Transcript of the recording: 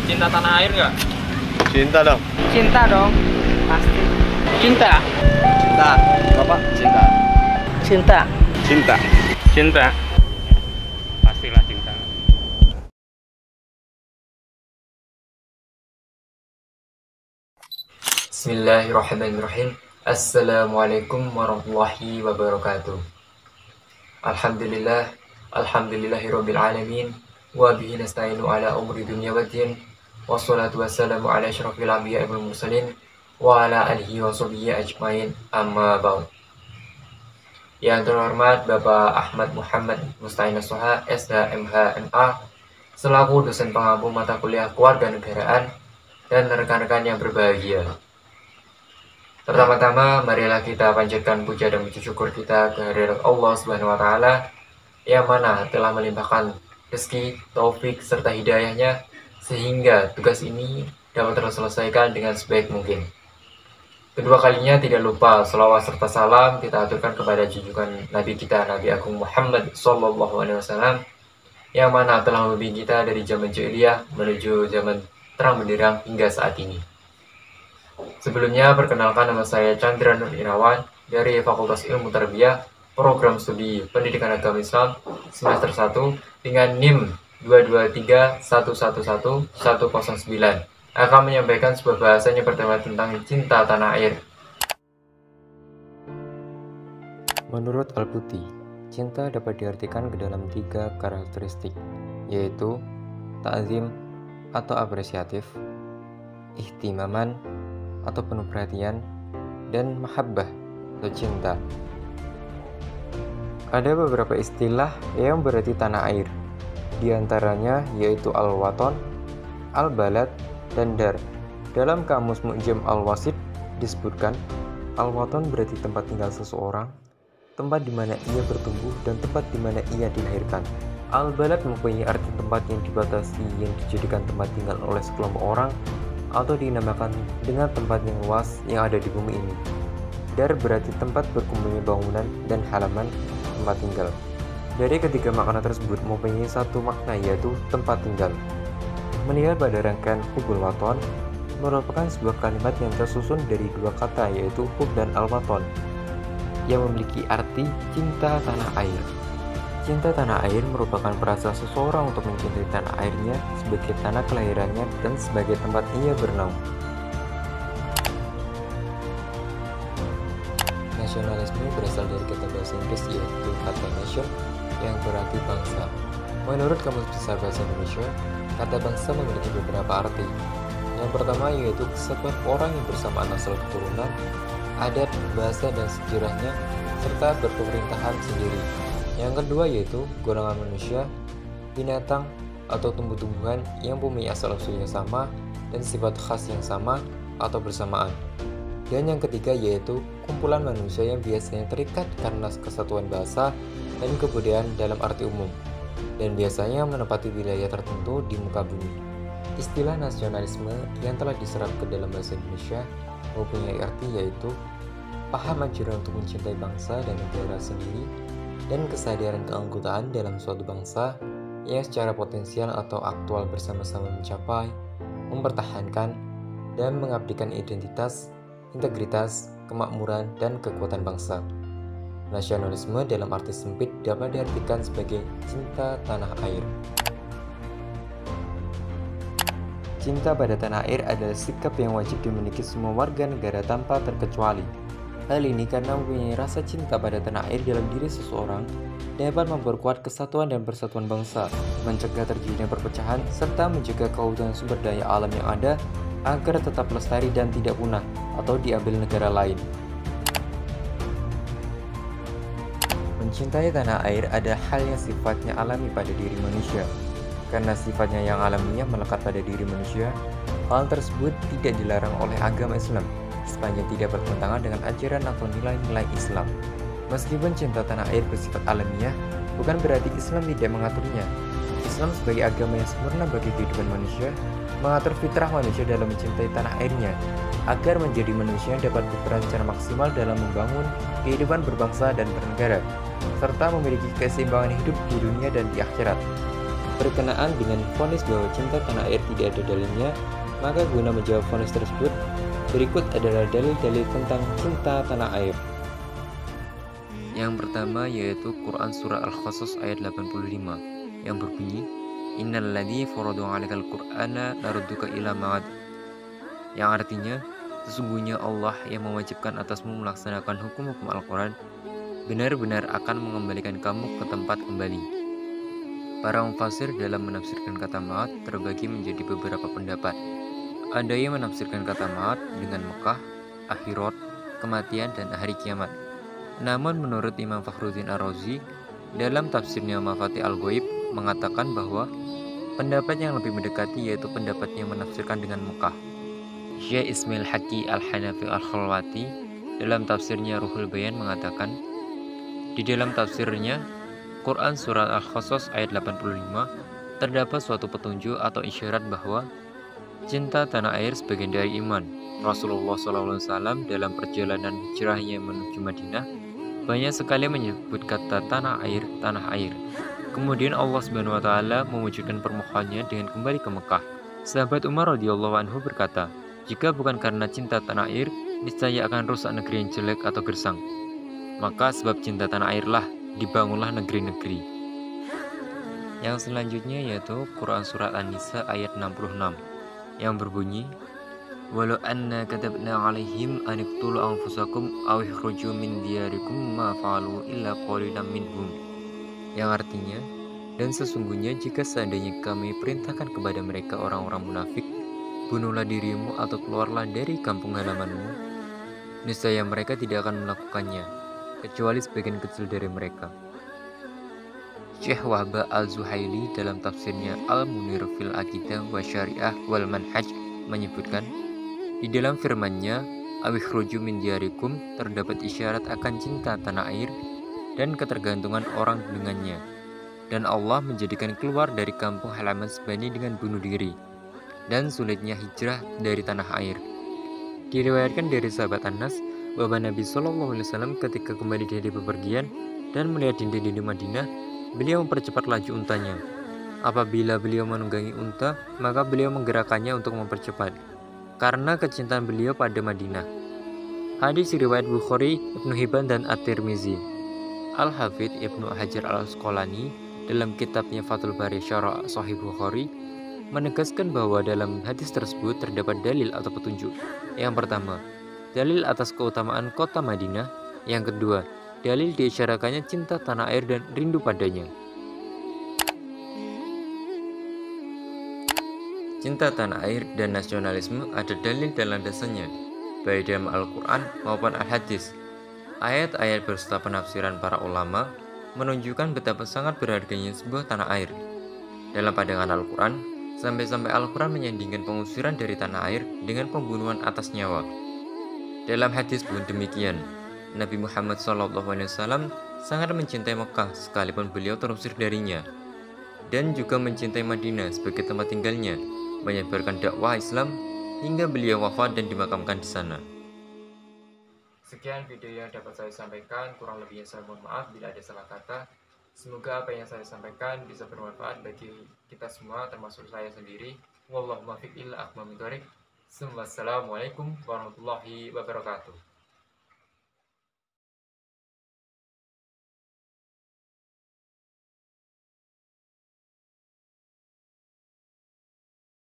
cinta tanah air nggak? Cinta dong. Cinta dong, pasti. Cinta. Cinta. Bapak cinta. Cinta. Cinta. Cinta. Pastilah cinta. Bismillahirrahmanirrahim. Assalamualaikum warahmatullahi wabarakatuh. Alhamdulillah, alhamdulillahirabbil alamin, wa bihi nasta'inu ala umuri dunya waddin. Wassalatu wassalamu ala asyrafil anbiya'i wal mursalin wa ala alihi wa sahbihi ajmain. Amma ba'd. Yang terhormat Bapak Ahmad Muhammad Musta'in Soha, SHMH/MA, selaku dosen pengampu mata kuliah Kewarganegaraan, dan rekan-rekan yang berbahagia. Pertama-tama, marilah kita panjatkan puja dan puji syukur kita kehadirat Allah Subhanahu wa Ta'ala, yang mana telah melimpahkan rezeki, taufik, serta hidayahnya, sehingga tugas ini dapat terselesaikan dengan sebaik mungkin. Kedua kalinya tidak lupa selawat serta salam kita aturkan kepada junjungan Nabi kita, Nabi Agung Muhammad SAW, yang mana telah membimbing kita dari zaman jahiliyah menuju zaman terang benderang hingga saat ini. Sebelumnya, perkenalkan, nama saya Chandra Nur Irawan dari Fakultas Ilmu Tarbiyah, Program Studi Pendidikan Agama Islam semester 1 dengan NIM 223111109, akan menyampaikan sebuah bahasan yang bertema tentang cinta tanah air. Menurut Al-Buti, cinta dapat diartikan ke dalam 3 karakteristik, yaitu ta'zim atau apresiatif, ihtimaman atau penuh perhatian, dan mahabbah atau cinta. Ada beberapa istilah yang berarti tanah air, di antaranya yaitu al-waton, al-balad, dan dar. Dalam kamus Mu'jam al-Wasit disebutkan, al-waton berarti tempat tinggal seseorang, tempat di mana ia bertumbuh, dan tempat di mana ia dilahirkan. Al-balad mempunyai arti tempat yang dibatasi yang dijadikan tempat tinggal oleh sekelompok orang, atau dinamakan dengan tempat yang luas yang ada di bumi ini. Dar berarti tempat berkumpulnya bangunan dan halaman tempat tinggal. Dari ketiga makna tersebut mempunyai satu makna, yaitu tempat tinggal. Meninggal pada rangkaian hubul waton merupakan sebuah kalimat yang tersusun dari 2 kata, yaitu hub dan al-waton, yang memiliki arti cinta tanah air. Cinta tanah air merupakan perasaan seseorang untuk mencintai tanah airnya sebagai tanah kelahirannya dan sebagai tempat ia bernaung. Nasionalisme berasal dari kata bahasa Inggris, yaitu kata nation, yang berarti bangsa. Menurut Kamus Besar Bahasa Indonesia, kata bangsa memiliki beberapa arti. Yang pertama yaitu kesatuan orang yang bersamaan asal keturunan, adat, bahasa, dan sejarahnya, serta berpemerintahan sendiri. Yang kedua yaitu golongan manusia, binatang, atau tumbuh-tumbuhan yang mempunyai asal-usulnya sama dan sifat khas yang sama atau bersamaan. Dan yang ketiga yaitu kumpulan manusia yang biasanya terikat karena kesatuan bahasa dan kebudayaan dalam arti umum, dan biasanya menempati wilayah tertentu di muka bumi. Istilah nasionalisme yang telah diserap ke dalam bahasa Indonesia mempunyai arti yaitu paham ajaran untuk mencintai bangsa dan negara sendiri, dan kesadaran keanggotaan dalam suatu bangsa yang secara potensial atau aktual bersama-sama mencapai, mempertahankan, dan mengabdikan identitas, integritas, kemakmuran, dan kekuatan bangsa. Nasionalisme dalam arti sempit dapat diartikan sebagai cinta tanah air. Cinta pada tanah air adalah sikap yang wajib dimiliki semua warga negara tanpa terkecuali. Hal ini karena mempunyai rasa cinta pada tanah air dalam diri seseorang dapat memperkuat kesatuan dan persatuan bangsa, mencegah terjadinya perpecahan, serta menjaga keutuhan sumber daya alam yang ada agar tetap lestari dan tidak punah atau diambil negara lain. Mencintai tanah air ada hal yang sifatnya alami pada diri manusia. Karena sifatnya yang alamiah melekat pada diri manusia, hal tersebut tidak dilarang oleh agama Islam, sepanjang tidak bertentangan dengan ajaran atau nilai-nilai Islam. Meskipun cinta tanah air bersifat alamiah, bukan berarti Islam tidak mengaturnya. Islam sebagai agama yang sempurna bagi kehidupan manusia, mengatur fitrah manusia dalam mencintai tanah airnya, agar menjadi manusia yang dapat berperan secara maksimal dalam membangun kehidupan berbangsa dan bernegara, serta memiliki keseimbangan hidup di dunia dan di akhirat. Berkenaan dengan vonis bahwa cinta tanah air tidak ada dalilnya, maka guna menjawab vonis tersebut, berikut adalah dalil-dalil tentang cinta tanah air. Yang pertama yaitu Quran Surah Al-Qasas ayat 85 yang berbunyi, Innal ladzi faradu 'alaikal Qur'ana larudduka ila ma'ad, yang artinya, sesungguhnya Allah yang mewajibkan atasmu melaksanakan hukum-hukum Al-Quran benar-benar akan mengembalikan kamu ke tempat kembali. Para mufasir dalam menafsirkan kata ma'ad terbagi menjadi beberapa pendapat. Ada yang menafsirkan kata ma'ad dengan Mekah, akhirat, kematian, dan hari kiamat. Namun menurut Imam Fakhruddin Ar-Razi dalam tafsirnya Mafatih Al-Ghaib mengatakan bahwa pendapat yang lebih mendekati yaitu pendapat yang menafsirkan dengan Mekah. Syekh Ismail Haqqi Al-Hanafi Al-Khalwati dalam tafsirnya Ruhul Bayan mengatakan, di dalam tafsirnya Quran Surat Al-Qasas ayat 85 terdapat suatu petunjuk atau isyarat bahwa cinta tanah air sebagian dari iman. Rasulullah SAW dalam perjalanan hijrahnya menuju Madinah banyak sekali menyebut kata tanah air. Kemudian Allah SWT mewujudkan permohonannya dengan kembali ke Mekah. Sahabat Umar radhiyallahu anhu berkata, jika bukan karena cinta tanah air, niscaya akan rusak negeri yang jelek atau gersang. Maka sebab cinta tanah airlah dibangunlah negeri-negeri. Yang selanjutnya yaitu Quran Surat An-Nisa ayat 66 yang berbunyi, Walau anna katabna alaihim aniqtulu anfusakum aw ikhruju min diyarikum ma fa'alu illa qalilan minhum, yang artinya, dan sesungguhnya jika seandainya kami perintahkan kepada mereka orang-orang munafik, bunuhlah dirimu atau keluarlah dari kampung halamanmu, niscaya mereka tidak akan melakukannya kecuali sebagian kecil dari mereka. Syekh Wahbah Al-Zuhaili dalam tafsirnya Al-Munir fil Aqidah wa Syariah wal Manhaj menyebutkan, di dalam firman-Nya awikhruju min diyarikum terdapat isyarat akan cinta tanah air dan ketergantungan orang dengannya, dan Allah menjadikan keluar dari kampung halaman sebanding dengan bunuh diri dan sulitnya hijrah dari tanah air. Diriwayatkan dari sahabat Anas bahwa Nabi SAW ketika kembali dari bepergian dan melihat dinding-dinding Madinah, beliau mempercepat laju untanya. Apabila beliau menunggangi unta, maka beliau menggerakkannya untuk mempercepat, karena kecintaan beliau pada Madinah. Hadis riwayat Bukhari, Ibnu Hibban, dan At-Tirmizi. Al-Hafidh Ibnu Hajar Al-Asqalani dalam kitabnya Fathul Bari Syarah Sahih Bukhari menegaskan bahwa dalam hadis tersebut terdapat dalil atau petunjuk. Yang pertama, dalil atas keutamaan kota Madinah. Yang kedua, dalil diisyaratkannya cinta tanah air dan rindu padanya. Cinta tanah air dan nasionalisme ada dalil dan landasannya, baik dalam Al-Quran maupun Al-Hadis. Ayat-ayat berserta penafsiran para ulama menunjukkan betapa sangat berharganya sebuah tanah air. Dalam pandangan Al-Quran, sampai-sampai Al-Quran menyandingkan pengusiran dari tanah air dengan pembunuhan atas nyawa. Dalam hadis pun demikian, Nabi Muhammad SAW sangat mencintai Mekah sekalipun beliau terusir darinya, dan juga mencintai Madinah sebagai tempat tinggalnya, menyebarkan dakwah Islam hingga beliau wafat dan dimakamkan di sana. Sekian video yang dapat saya sampaikan, kurang lebihnya saya mohon maaf bila ada salah kata. Semoga apa yang saya sampaikan bisa bermanfaat bagi kita semua, termasuk saya sendiri. Wallahu muwaffiq ila aqwamit thoriq. Wassalamualaikum warahmatullahi wabarakatuh.